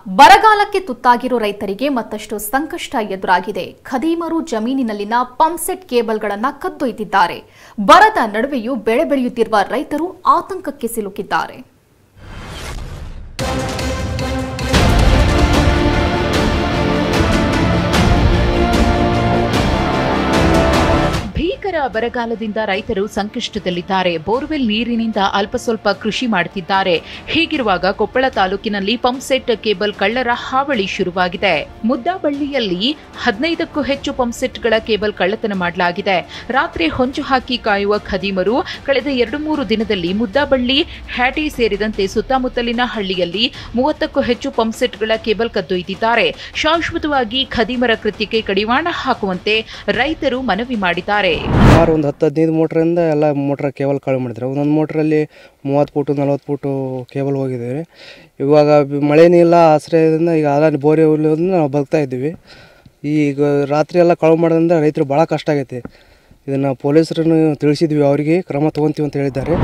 ಬರಗಾಲಕ್ಕೆ ತುತ್ತಾಗಿರೋ ರೈತರಿಗೆ ಮತ್ತಷ್ಟು ಸಂಕಷ್ಟ ಎದುರಾಗಿದೆ. ಖದೀಮರು ಜಮೀನಿನಲ್ಲಿನ ಪಂಪ್ಸೆಟ್ ಕೇಬಲ್ಗಳನ್ನು ಕದ್ದೊಯ್ದಿದ್ದಾರೆ. ಬರದ ನಡುವೆಯೂ ಬೆಳೆ ಬೆಳೆಯುತ್ತಿರುವ ರೈತರು ಆತಂಕಕ್ಕೆ ಸಿಲುಕಿದ್ದಾರೆ. ಭೀಕರ ಬರಗಾಲದಿಂದ ರೈತರು ಸಂಕಷ್ಟದಲ್ಲಿದ್ದಾರೆ. ಬೋರ್ವೆಲ್ ನೀರಿನಿಂದ ಅಲ್ಪ ಸ್ವಲ್ಪ ಕೃಷಿ ಮಾಡುತ್ತಿದ್ದಾರೆ. ಹೀಗಿರುವಾಗ ಕೊಪ್ಪಳ ತಾಲೂಕಿನಲ್ಲಿ ಪಂಪ್ಸೆಟ್ ಕೇಬಲ್ ಕಳ್ಳರ ಹಾವಳಿ ಶುರುವಾಗಿದೆ. ಮುದ್ದಾಬಳ್ಳಿಯಲ್ಲಿ 15ಕ್ಕೂ ಹೆಚ್ಚು ಪಂಪ್ಸೆಟ್ಗಳ ಕೇಬಲ್ ಕಳ್ಳತನ ಮಾಡಲಾಗಿದೆ. ರಾತ್ರಿ ಹೊಂಚು ಹಾಕಿ ಕಾಯುವ ಖದೀಮರು ಕಳೆದ 2-3 ದಿನದಲ್ಲಿ ಮುದ್ದಾಬಳ್ಳಿ, ಹ್ಯಾಟಿ ಸೇರಿದಂತೆ ಸುತ್ತಮುತ್ತಲಿನ ಹಳ್ಳಿಯಲ್ಲಿ 30ಕ್ಕೂ ಹೆಚ್ಚು ಪಂಪ್ಸೆಟ್ಗಳ ಕೇಬಲ್ ಕದ್ದೊಯ್ದಿದ್ದಾರೆ. ಶಾಶ್ವತವಾಗಿ ಖದೀಮರ ಕೃತ್ಯಕ್ಕೆ ಕಡಿವಾಣ ಹಾಕುವಂತೆ ರೈತರು ಮನವಿ ಮಾಡಿದ್ದಾರೆ. ಸುಮಾರು ಒಂದು 10-15 ಮೋಟ್ರಿಂದ ಎಲ್ಲ ಮೋಟ್ರ್ ಕೇಬಲ್ ಕಳು ಮಾಡಿದ್ರು. ಒಂದೊಂದು ಮೋಟ್ರಲ್ಲಿ 30 ಫೂಟು 40 ಫೂಟು ಕೇಬಲ್ ಹೋಗಿದ್ದೀವಿ. ಇವಾಗ ಮಳೆನೇ ಇಲ್ಲ, ಆಶ್ರಯದಿಂದ ಈಗ ಅಲ್ಲ ಬೋರೆ ಹುಲ್ಲೋದ್ರಿಂದ ನಾವು ಬದುಕ್ತಾ ಇದ್ದೀವಿ. ಈಗ ರಾತ್ರಿ ಎಲ್ಲ ಕಳು ಮಾಡೋದ್ರಿಂದ ರೈತರು ಭಾಳ ಕಷ್ಟ ಆಗೈತಿ. ಇದನ್ನು ಪೊಲೀಸರನ್ನು ತಿಳಿಸಿದ್ವಿ, ಅವರಿಗೆ ಕ್ರಮ ತೊಗೊತೀವಿ ಅಂತ ಹೇಳಿದ್ದಾರೆ.